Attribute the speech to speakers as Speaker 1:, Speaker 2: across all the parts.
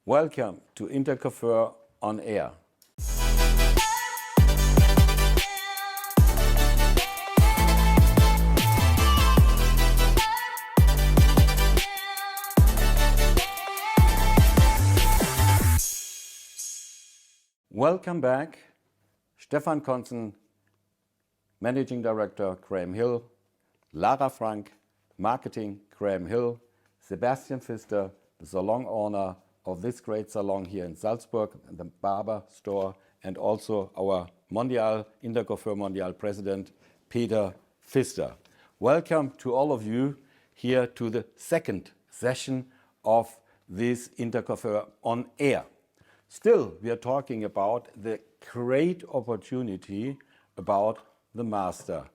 Speaker 1: Welcome to Intercoiffure on Air. Welcome back. Stefan Konzen, Managing Director, Graham Hill, Lara Frank, Marketing, Graham Hill, Sebastian Pfister, the salon owner of this great salon here in Salzburg, the barber store, and also our Intercoiffure Mondial President, Peter Pfister. Welcome to all of you here to the second session of this Intercoiffure on Air. Still, we are talking about the great opportunity about the master,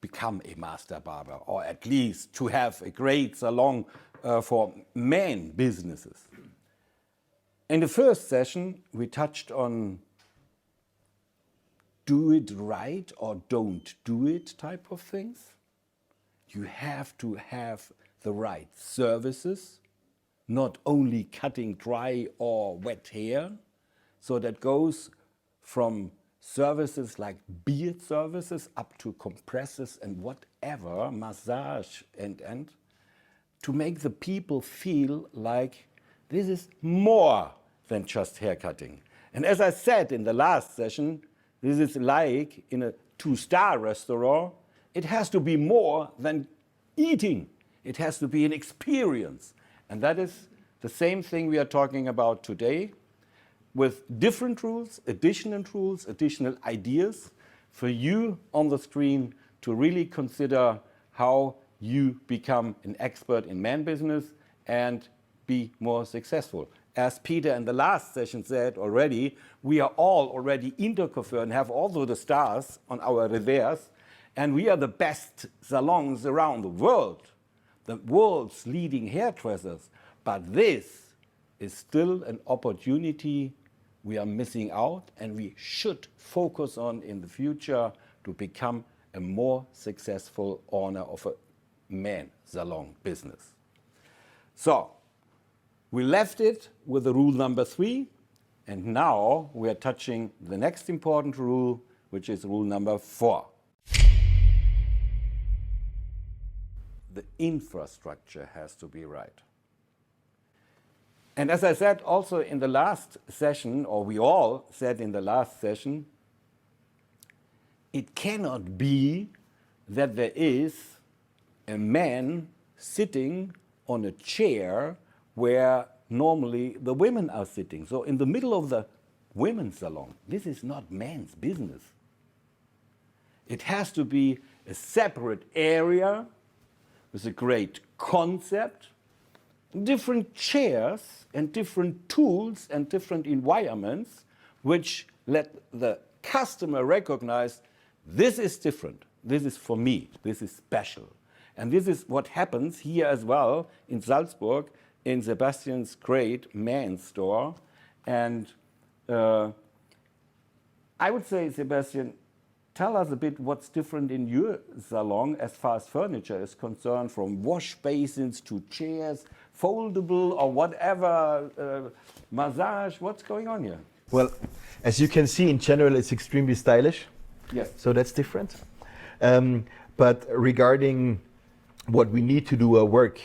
Speaker 1: become a master barber, or at least to have a great salon for men businesses. In the first session, we touched on do it right or don't do it type of things. You have to have the right services, not only cutting dry or wet hair. So that goes from services like beard services up to compresses and whatever, massage and to make the people feel like this is more than just hair cutting. And as I said in the last session, this is like in a 2-star restaurant. It has to be more than eating. It has to be an experience. And that is the same thing we are talking about today, with different rules, additional ideas for you on the screen to really consider how you become an expert in man business and be more successful. As Peter in the last session said already, we are all already intercoiffure and have also the stars on our reverse, and we are the best salons around the world, the world's leading hairdressers. But this is still an opportunity we are missing out, and we should focus on in the future to become a more successful owner of a man salon business. So we left it with the rule number 3, and now we are touching the next important rule, which is rule number 4. The infrastructure has to be right. And as I said also in the last session, or we all said in the last session, it cannot be that there is a man sitting on a chair where normally the women are sitting. So in the middle of the women's salon, this is not man's business. It has to be a separate area with a great concept, different chairs and different tools and different environments which let the customer recognize this is different, this is for me, this is special. And this is what happens here as well in Salzburg in Sebastian's great men's store. And I would say, Sebastian, tell us a bit what's different in your salon as far as furniture is concerned, from wash basins to chairs, foldable or whatever, massage. What's going on here?
Speaker 2: Well, as you can see, in general, it's extremely stylish.
Speaker 1: Yes.
Speaker 2: So that's different. But regarding what we need to do our work,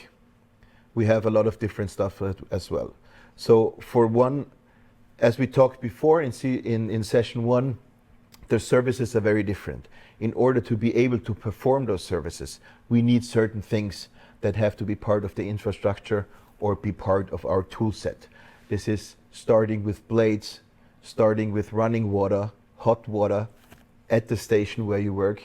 Speaker 2: we have a lot of different stuff as well. So for one, as we talked before in session 1, the services are very different. In order to be able to perform those services, we need certain things that have to be part of the infrastructure or be part of our tool set. This is starting with blades, starting with running water, hot water at the station where you work,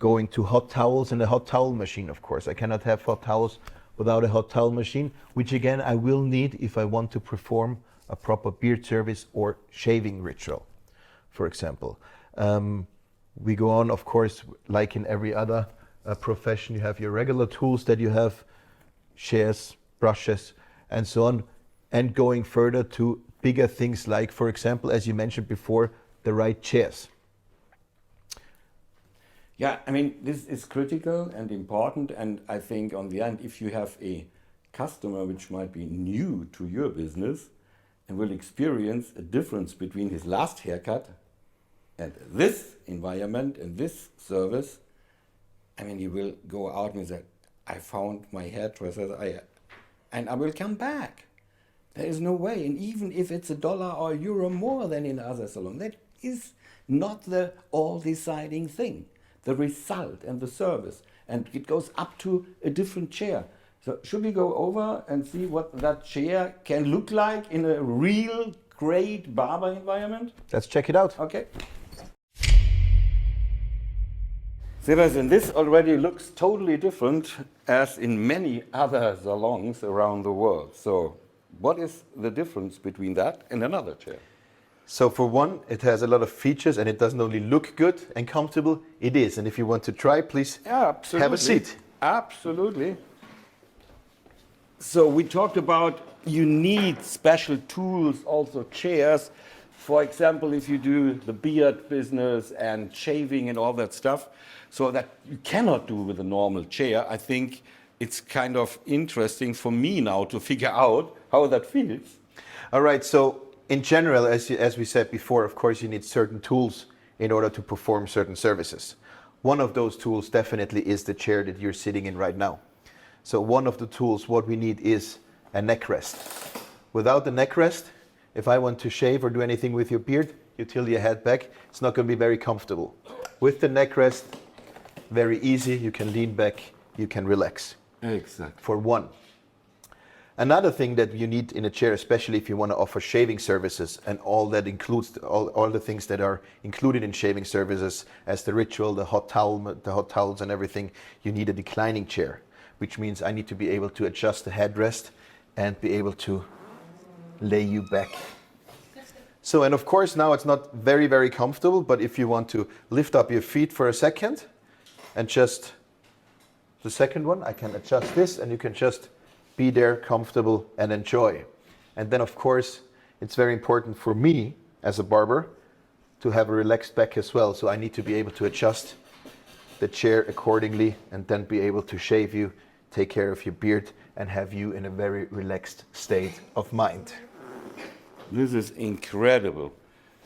Speaker 2: going to hot towels and a hot towel machine, of course. I cannot have hot towels without a hot towel machine, which again I will need if I want to perform a proper beard service or shaving ritual, for example. We go on, of course, like in every other profession, you have your regular tools that you have, shears, brushes, and so on, and going further to bigger things like, for example, as you mentioned before, the right chairs.
Speaker 1: Yeah, I mean, this is critical and important, and I think on the end, if you have a customer which might be new to your business, and will experience a difference between his last haircut and this environment and this service. I mean, he will go out and say, I found my hairdresser, and I will come back. There is no way. And even if it's $1 or €1 more than in other salons, that is not the all-deciding thing. The result and the service. And it goes up to a different chair. So should we go over and see what that chair can look like in a real great barber environment?
Speaker 2: Let's check it out.
Speaker 1: Okay. Sebastian, this already looks totally different as in many other salons around the world. So what is the difference between that and another chair?
Speaker 2: So for one, it has a lot of features and it doesn't only look good and comfortable, it is. And if you want to try, please have a seat.
Speaker 1: Absolutely. So we talked about you need special tools, also chairs. For example, if you do the beard business and shaving and all that stuff, so that you cannot do with a normal chair. I think it's kind of interesting for me now to figure out how that feels.
Speaker 2: All right, so in general, as we said before, of course, you need certain tools in order to perform certain services. One of those tools definitely is the chair that you're sitting in right now. So one of the tools, what we need is a neck rest. Without the neck rest, if I want to shave or do anything with your beard, you tilt your head back, it's not going to be very comfortable. With the neck rest, very easy, you can lean back, you can relax.
Speaker 1: Exactly.
Speaker 2: For one. Another thing that you need in a chair, especially if you want to offer shaving services, and all that includes all the things that are included in shaving services, as the ritual, the hot towels and everything, you need a declining chair, which means I need to be able to adjust the headrest and be able to lay you back. So, and of course now it's not very, very comfortable, but if you want to lift up your feet for a second and just the second one, I can adjust this and you can just be there comfortable and enjoy. And then of course, it's very important for me as a barber to have a relaxed back as well. So I need to be able to adjust the chair accordingly and then be able to shave you, take care of your beard and have you in a very relaxed state of mind.
Speaker 1: This is incredible.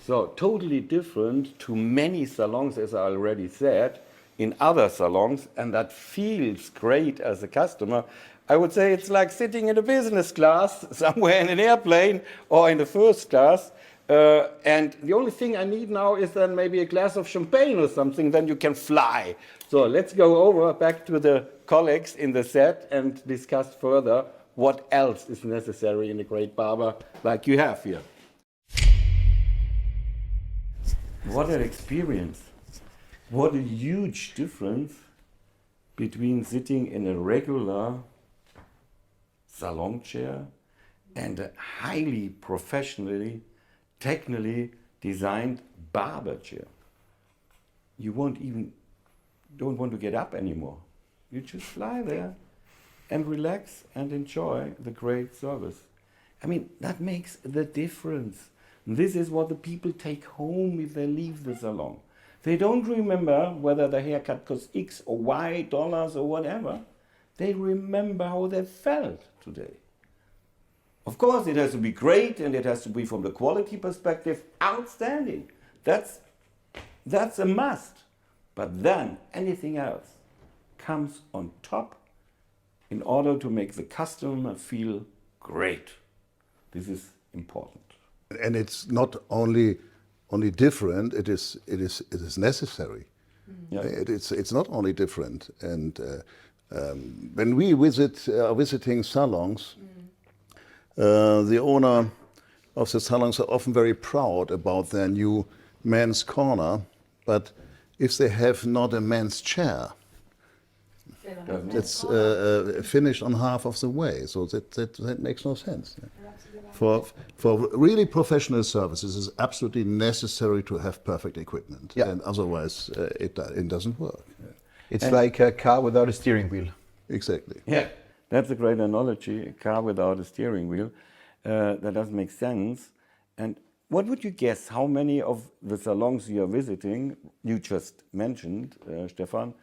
Speaker 1: So totally different to many salons, as I already said, in other salons, and that feels great as a customer. I would say it's like sitting in a business class somewhere in an airplane or in the first class. And the only thing I need now is then maybe a glass of champagne or something, then you can fly. So let's go over back to the colleagues in the set and discuss further what else is necessary in a great barber like you have here. What an experience. What a huge difference between sitting in a regular salon chair and a highly professionally, technically designed barber chair. You don't want to get up anymore. You just lie there and relax and enjoy the great service. I mean, that makes the difference. This is what the people take home if they leave the salon. They don't remember whether the haircut cost X or Y dollars or whatever. They remember how they felt today. Of course, it has to be great and it has to be from the quality perspective outstanding. That's a must. But then anything else comes on top in order to make the customer feel great. This is important.
Speaker 3: And it's not only different; it is necessary.
Speaker 1: Yeah.
Speaker 3: It's not only different. And when we visiting salons, the owner of the salons are often very proud about their new men's corner, but if they have not a men's chair, that's finished on half of the way. So that makes no sense. For really professional services, it's absolutely necessary to have perfect equipment, and otherwise it doesn't work.
Speaker 2: It's like a car without a steering wheel.
Speaker 3: Exactly.
Speaker 1: Yeah, that's a great analogy, a car without a steering wheel. That doesn't make sense. And what would you guess, how many of the salons you are visiting, you just mentioned, Stefan,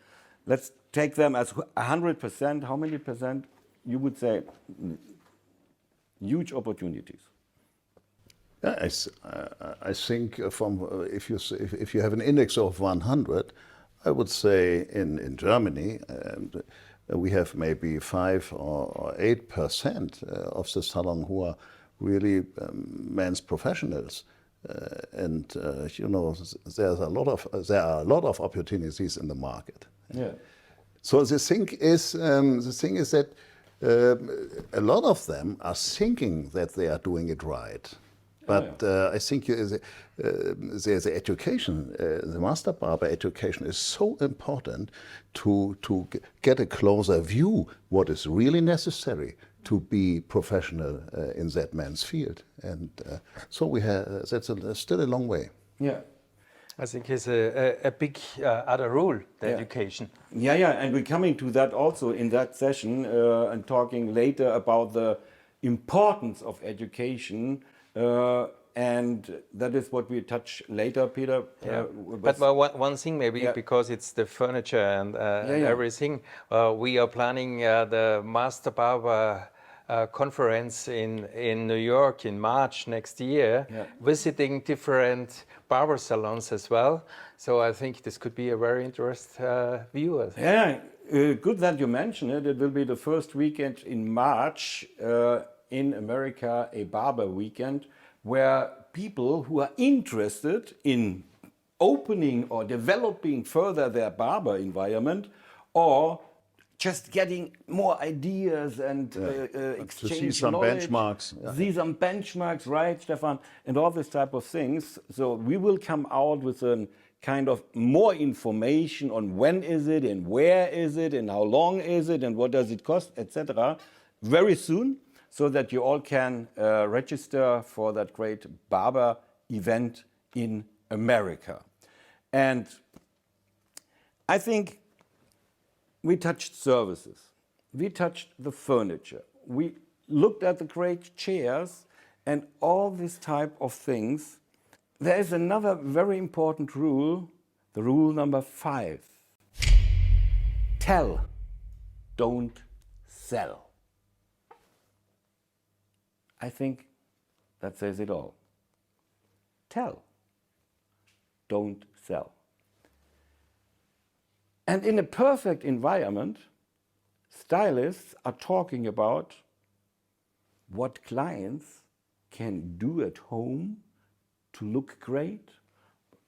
Speaker 1: let's take them as 100%, how many percent you would say huge opportunities?
Speaker 3: Yeah, I think if you have an index of 100, I would say in Germany we have maybe 5 or 8% of the salon who are really men's professionals, and you know, there are a lot of opportunities in the market.
Speaker 1: Yeah.
Speaker 3: So the thing is that a lot of them are thinking that they are doing it right. But I think the education, the master barber education is so important to get a closer view what is really necessary to be professional in that man's field. And so we have, that's still a long way.
Speaker 1: Yeah.
Speaker 4: I think it's a big other rule, the education.
Speaker 1: Yeah, and we're coming to that also in that session and talking later about the importance of education. And that is what we touch later, Peter.
Speaker 4: But one thing maybe, because it's the furniture and everything, we are planning the Master Barber conference in New York in March next year, visiting different barber salons as well. So I think this could be a very interesting view.
Speaker 1: Yeah, good that you mention it. It will be the first weekend in March in America, a barber weekend, where people who are interested in opening or developing further their barber environment, or just getting more ideas and exchange
Speaker 3: to see some
Speaker 1: knowledge,
Speaker 3: benchmarks.
Speaker 1: see some benchmarks, right, Stefan, and all this type of things. So we will come out with a kind of more information on when is it and where is it and how long is it and what does it cost, etc. very soon, so that you all can register for that great barber event in America. And I think we touched services, we touched the furniture, we looked at the great chairs and all this type of things. There is another very important rule, the rule number 5. Tell, don't sell. I think that says it all. Tell, don't sell. And in a perfect environment, stylists are talking about what clients can do at home to look great,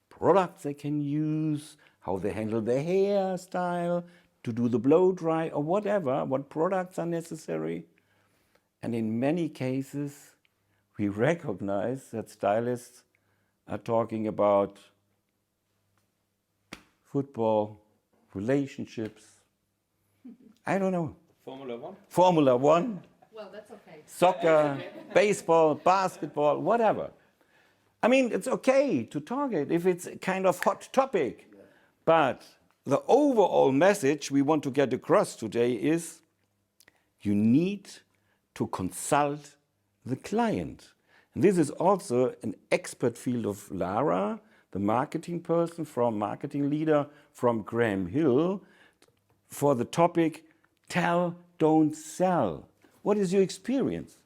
Speaker 1: products they can use, how they handle their hairstyle, to do the blow dry or whatever, what products are necessary. And in many cases, we recognize that stylists are talking about football, relationships, I don't know. Formula One.
Speaker 5: Well, that's okay.
Speaker 1: Soccer, baseball, basketball, whatever. I mean, it's okay to talk it if it's a kind of hot topic. But the overall message we want to get across today is you need to consult the client. And this is also an expert field of Lara, the marketing person marketing leader from Graham Hill, for the topic, tell, don't sell. What is your experience?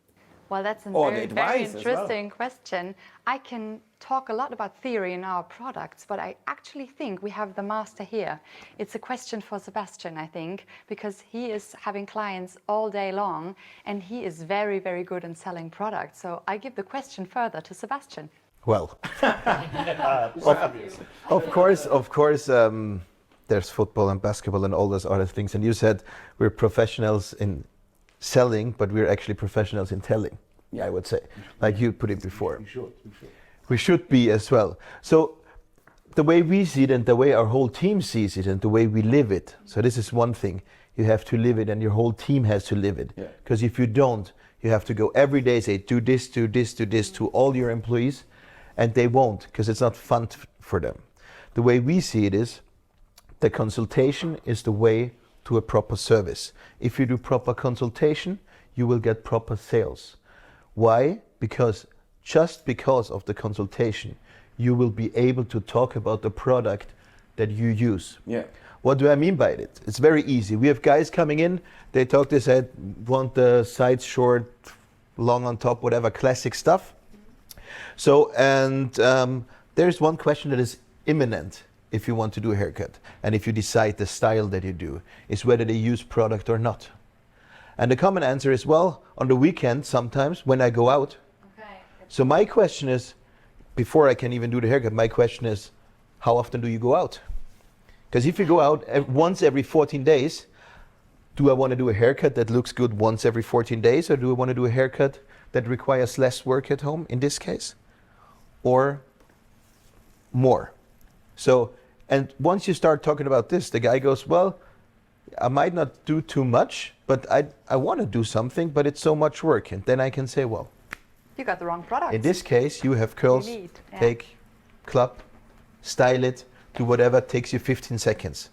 Speaker 5: Well, that's a
Speaker 1: Or
Speaker 5: very,
Speaker 1: the
Speaker 5: very
Speaker 1: advice as well.
Speaker 5: interesting question. I can talk a lot about theory in our products, but I actually think we have the master here. It's a question for Sebastian, I think, because he is having clients all day long and he is very, very good in selling products. So I give the question further to Sebastian.
Speaker 2: Well, of course, there's football and basketball and all those other things. And you said we're professionals in selling, but we're actually professionals in telling, I would say, like you put it before. We should be as well. So the way we see it and the way our whole team sees it and the way we live it. So this is one thing. You have to live it and your whole team has to live it. Because if you don't, you have to go every day, say, do this, do this, do this to all your employees. And they won't, because it's not fun for them. The way we see it is, the consultation is the way to a proper service. If you do proper consultation, you will get proper sales. Why? Because just because of the consultation, you will be able to talk about the product that you use. What do I mean by it? It's very easy. We have guys coming in, they talk, they said, want the sides short, long on top, whatever, classic stuff. So, and there's one question that is imminent if you want to do a haircut, and if you decide the style that you do, is whether they use product or not. And the common answer is, well, on the weekend sometimes when I go out. Okay. So my question is, before I can even do the haircut, my question is, how often do you go out? Because if you go out once every 14 days, do I want to do a haircut that looks good once every 14 days, or do I want to do a haircut that requires less work at home in this case, or more? So, and once you start talking about this, the guy goes, well, I might not do too much, but I want to do something, but it's so much work. And then I can say, well,
Speaker 5: you got the wrong product.
Speaker 2: In this case, you have curls, take, club, style it, do whatever, takes you 15 seconds.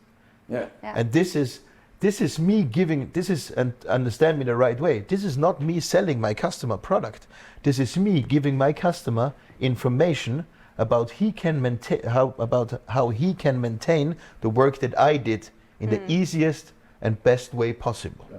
Speaker 1: Yeah.
Speaker 2: And this is me giving, and understand me the right way, this is not me selling my customer product. This is me giving my customer information about how he can maintain the work that I did in the easiest and best way possible.
Speaker 5: Yeah.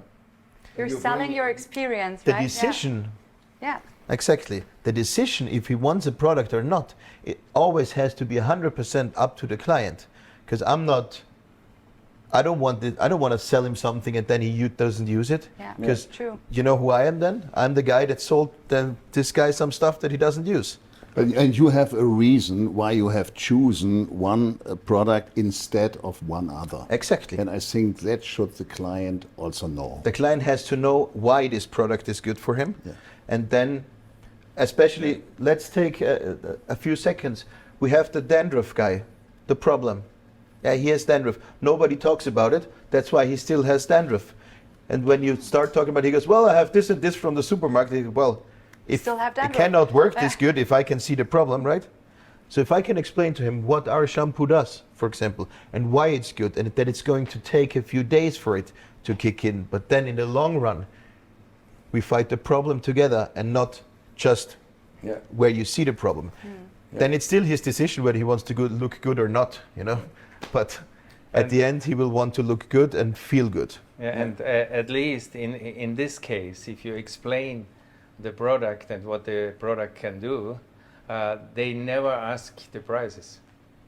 Speaker 5: You're selling your experience,
Speaker 2: the
Speaker 5: right?
Speaker 2: decision,
Speaker 5: yeah.
Speaker 2: Exactly. The decision if he wants a product or not, it always has to be 100% up to the client. Because I don't want to sell him something and then he doesn't use it.
Speaker 5: Yeah,
Speaker 2: because
Speaker 5: true.
Speaker 2: You know who I am then? I'm the guy that sold this guy some stuff that he doesn't use.
Speaker 3: And you have a reason why you have chosen one product instead of one other.
Speaker 2: Exactly.
Speaker 3: And I think that should the client also know.
Speaker 2: The client has to know why this product is good for him. Yeah. And then, especially, let's take a few seconds. We have the dandruff guy, the problem. Yeah, he has dandruff. Nobody talks about it. That's why he still has dandruff. And when you start talking about it, he goes, well, I have this and this from the supermarket. He goes, well, if it cannot work this good if I can see the problem, right? So if I can explain to him what our shampoo does, for example, and why it's good, and that it's going to take a few days for it to kick in, but then in the long run, we fight the problem together and not just where you see the problem. Then it's still his decision whether he wants to look good or not, you know. But at the end, he will want to look good and feel good.
Speaker 4: Yeah, and at least in this case, if you explain the product and what the product can do, they never ask the prices.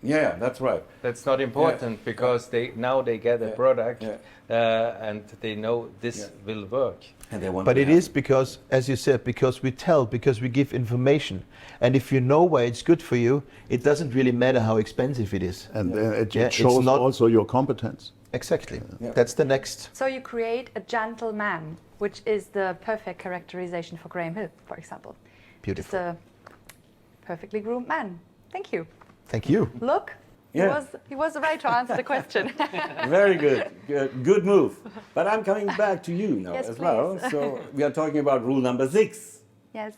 Speaker 1: Yeah, that's right.
Speaker 4: That's not important because they get a product and they know this will work.
Speaker 1: And they want
Speaker 2: but it is because, as you said, because we tell, because we give information. And if you know why it's good for you, it doesn't really matter how expensive it is.
Speaker 3: And it shows also your competence.
Speaker 2: Exactly. That's the next.
Speaker 5: So you create a gentleman, which is the perfect characterization for Graham Hill, for example.
Speaker 2: Beautiful.
Speaker 5: Just a perfectly groomed man. Thank you.
Speaker 2: Thank you.
Speaker 5: Look, he was right to answer the question.
Speaker 1: Very good. Good move. But I'm coming back to you now
Speaker 5: Yes,
Speaker 1: as
Speaker 5: please.
Speaker 1: well. So we are talking about rule number 6.
Speaker 5: Yes.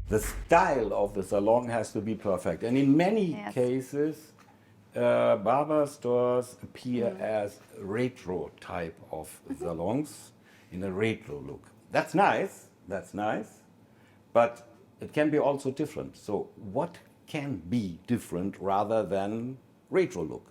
Speaker 1: The style of the salon has to be perfect. And in many cases, barber stores appear as retro type of salons in a retro look. That's nice. But it can be also different. So what can be different rather than retro look?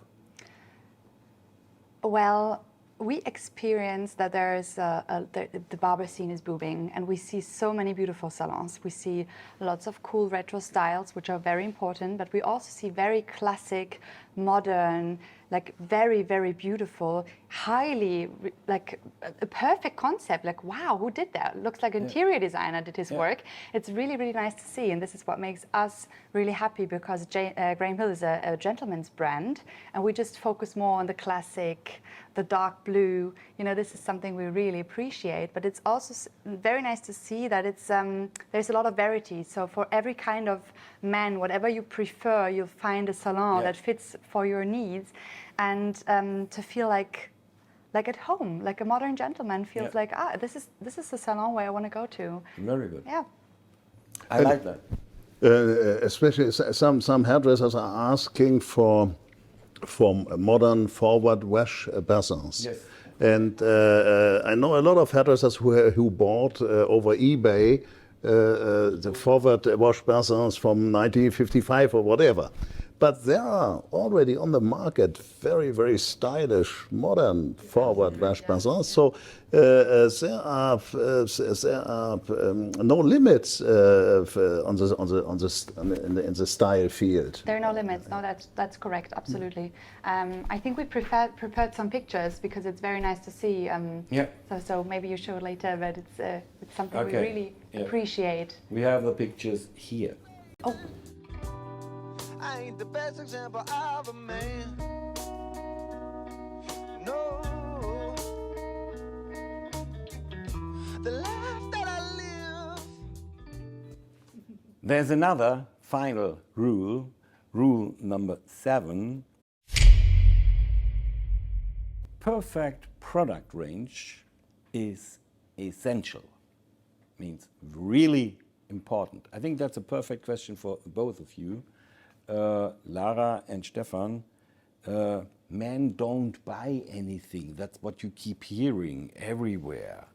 Speaker 5: Well, we experience that there's the barber scene is booming, and we see so many beautiful salons. We see lots of cool retro styles, which are very important, but we also see very classic, modern, like very, very beautiful, highly, like a perfect concept. Like, wow, who did that? Looks like an interior designer did his work. It's really, really nice to see, and this is what makes us really happy, because Graham Hill is a gentleman's brand, and we just focus more on the classic, the dark blue. You know, this is something we really appreciate, but it's also very nice to see that it's there's a lot of variety. So for every kind of man, whatever you prefer, you'll find a salon that fits for your needs, and to feel like at home, like a modern gentleman feels like, this is the salon where I want to go to.
Speaker 1: Very good.
Speaker 5: Yeah.
Speaker 1: I like that.
Speaker 3: Especially some hairdressers are asking for modern forward wash basins.
Speaker 1: Yes.
Speaker 3: And I know a lot of hairdressers who bought over eBay the forward wash basins from 1955 or whatever. But there are already on the market very, very stylish, modern forward wash basins. So there are no limits in the style field.
Speaker 5: There are no limits. No, that's correct. Absolutely. I think we prepared some pictures because it's very nice to see. So maybe you show later, but it's something we really appreciate.
Speaker 1: We have the pictures here.
Speaker 5: Oh.
Speaker 6: I ain't the best example of a man. No. The life that I live.
Speaker 1: There's another final rule, rule number 7. Perfect product range is essential. Means really important. I think that's a perfect question for both of you. Lara and Stefan, men don't buy anything. That's what you keep hearing everywhere.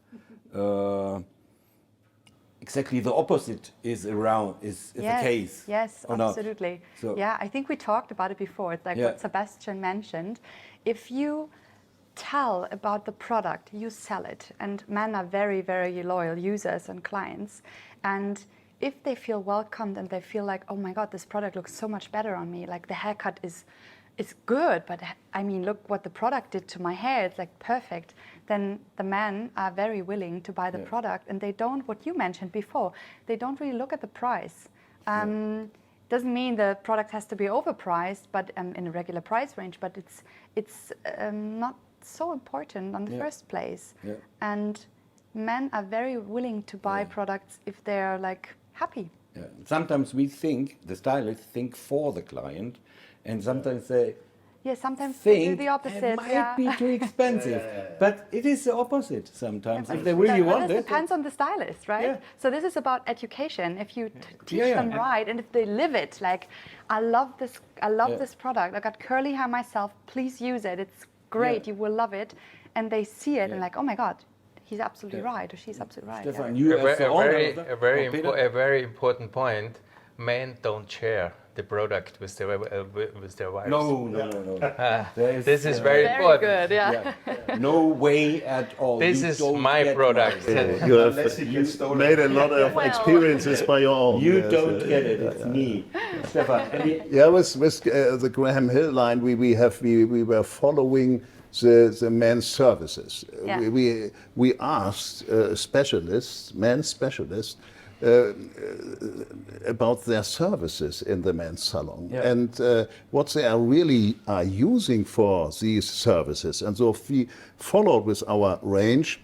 Speaker 1: Exactly the opposite is the case.
Speaker 5: Yes, absolutely.
Speaker 1: So,
Speaker 5: yeah, I think we talked about it before. It's like what Sebastian mentioned. If you tell about the product, you sell it. And men are very, very loyal users and clients. And if they feel welcomed and they feel like, oh my God, this product looks so much better on me, like the haircut is good, but I mean, look what the product did to my hair, it's like perfect, then the men are very willing to buy the product, and they don't, what you mentioned before, they don't really look at the price. Doesn't mean the product has to be overpriced, but in a regular price range, but it's not so important in the first place. And men are very willing to buy products if they're like happy.
Speaker 1: Sometimes we think, the stylists think for the client, and sometimes they
Speaker 5: sometimes they do the opposite.
Speaker 1: It might be too expensive, but it is the opposite sometimes. If they really want
Speaker 5: it
Speaker 1: it.
Speaker 5: depends on the stylist, right? So this is about education. If you teach them right, and if they live it, like, I love this product. I got curly hair myself. Please use it. It's great. You will love it. And they see it and like, oh my God, he's absolutely right, or she's absolutely right.
Speaker 1: Stefan, you
Speaker 4: a very important point. Men don't share the product with their wives.
Speaker 1: No.
Speaker 4: This is very important.
Speaker 5: Very good,
Speaker 1: No way at all.
Speaker 4: This is my product.
Speaker 3: You have made a lot of experiences by your own.
Speaker 1: You don't get it. It's me, Stefan.
Speaker 3: With the Graham Hill line, we were following the men's services. We asked men specialists, about their services in the men's salon and what they really are using for these services. And so we followed with our range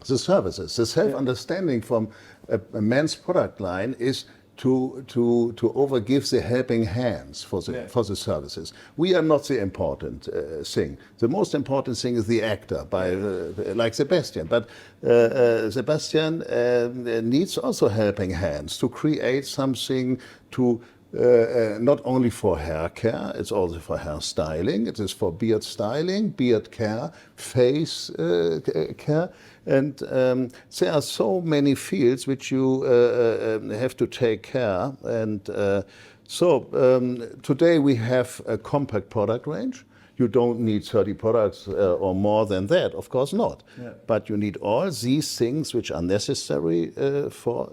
Speaker 3: the services. The self-understanding from a men's product line is to overgive the helping hands for the services. We are not the important thing. The most important thing is the actor, like Sebastian. But Sebastian needs also helping hands to create something to not only for hair care, it's also for hair styling, it is for beard styling, beard care, face care. And there are so many fields which you have to take care. And today we have a compact product range. You don't need 30 products or more than that, of course not. But you need all these things which are necessary for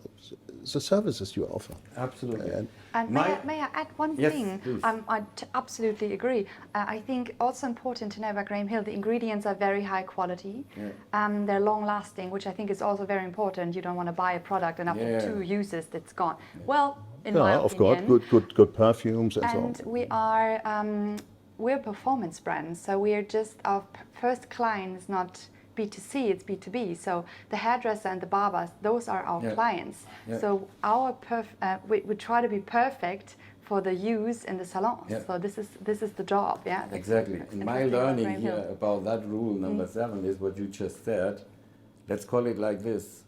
Speaker 3: the services you offer.
Speaker 1: Absolutely.
Speaker 5: And may I add one thing? I absolutely agree. I think also important to know about Graham Hill, the ingredients are very high quality. They're long lasting, which I think is also very important. You don't want to buy a product and after 2 uses it's gone. Well, in my opinion.
Speaker 3: Of course, good perfumes and so on.
Speaker 5: And we are, we're a performance brand, so we're just, our first client is not B2C, it's B2B. So the hairdresser and the barbers, those are our clients. So our we try to be perfect for the use in the salon. So this is the job.
Speaker 1: Exactly. And my learning here about that rule number 7 is what you just said. Let's call it like this: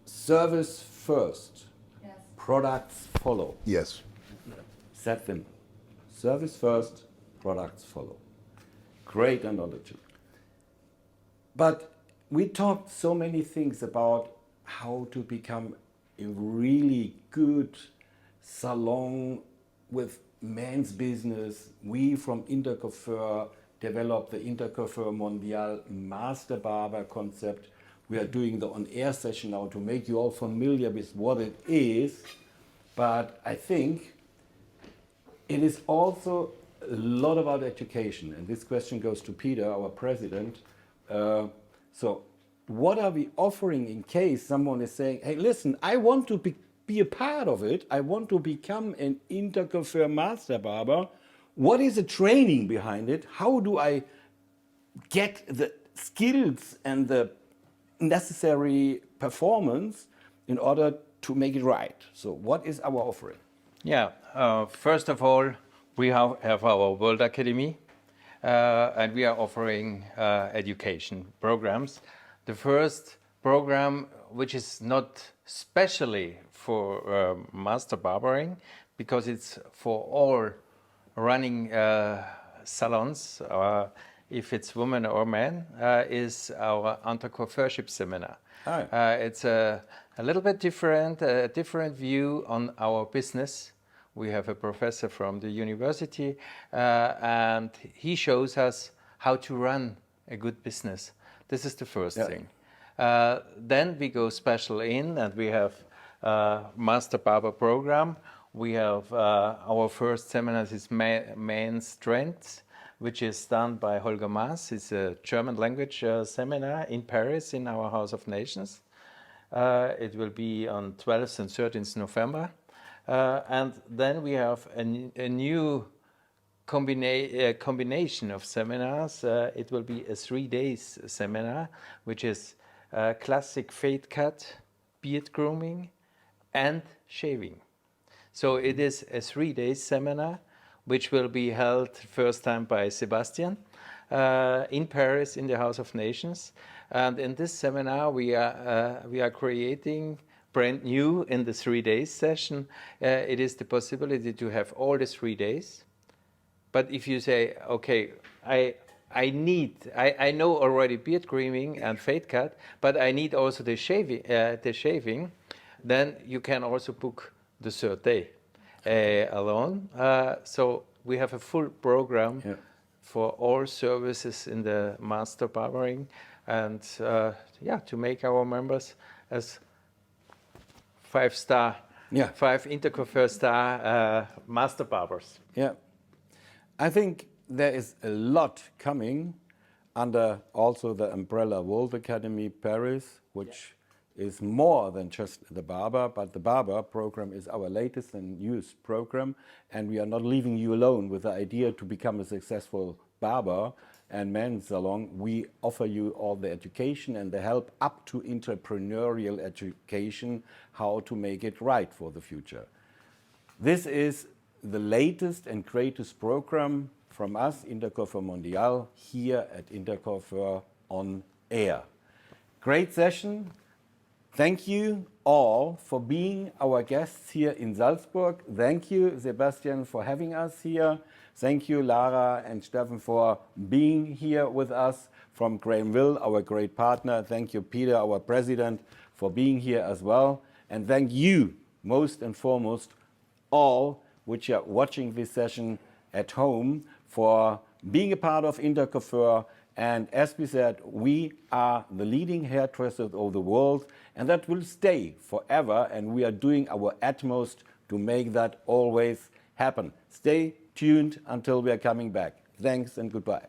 Speaker 1: service first, products follow.
Speaker 3: Yes.
Speaker 1: Set them. Service first, products follow. Great analogy. But we talked so many things about how to become a really good salon with men's business. We from Intercoiffure developed the Intercoiffure Masterbarber concept. We are doing the on-air session now to make you all familiar with what it is. But I think it is also a lot about education. And this question goes to Peter, our president. So what are we offering in case someone is saying, hey, listen, I want to be a part of it. I want to become an Intercoiffure Masterbarber. What is the training behind it? How do I get the skills and the necessary performance in order to make it right? So what is our offering?
Speaker 4: Yeah, first of all, we have our World Academy, and we are offering education programs. The first program, which is not specially for master barbering, because it's for all running salons, if it's women or men, is our Intercoiffureship seminar. It's a little bit different, a different view on our business. We have a professor from the university, and he shows us how to run a good business. This is the first thing. Then we go special in, and we have Master Barber program. We have our first seminar is Men's Strengths, which is done by Holger Maas. It's a German language seminar in Paris in our House of Nations. It will be on 12th and 13th November. And then we have a new combination of seminars. It will be a 3 days seminar, which is classic fade cut, beard grooming, and shaving. So it is a 3 days seminar, which will be held first time by Sebastian in Paris in the House of Nations. And in this seminar, we are creating brand new in the 3 days session. It is the possibility to have all the 3 days. But if you say, okay, I know already beard grooming and fade cut, but I need also the shaving, then you can also book the third day alone. So we have a full program for all services in the master barbering, and to make our members as 5-star, 5 Intercoiffure star master barbers.
Speaker 1: Yeah, I think there is a lot coming under also the umbrella World Academy Paris, which is more than just the barber, but the barber program is our latest and newest program, and we are not leaving you alone with the idea to become a successful barber and men's salon. We offer you all the education and the help up to entrepreneurial education, how to make it right for the future. This is the latest and greatest program from us, Intercoiffure Mondial, here at Intercoiffure on Air. Great session. Thank you all for being our guests here in Salzburg. Thank you, Sebastian, for having us here. Thank you, Lara and Steffen, for being here with us from Grahamville, our great partner. Thank you, Peter, our president, for being here as well. And thank you, most and foremost, all which are watching this session at home for being a part of Intercoiffure. And as we said, we are the leading hairdressers of the world, and that will stay forever, and we are doing our utmost to make that always happen. Stay tuned until we are coming back. Thanks and goodbye.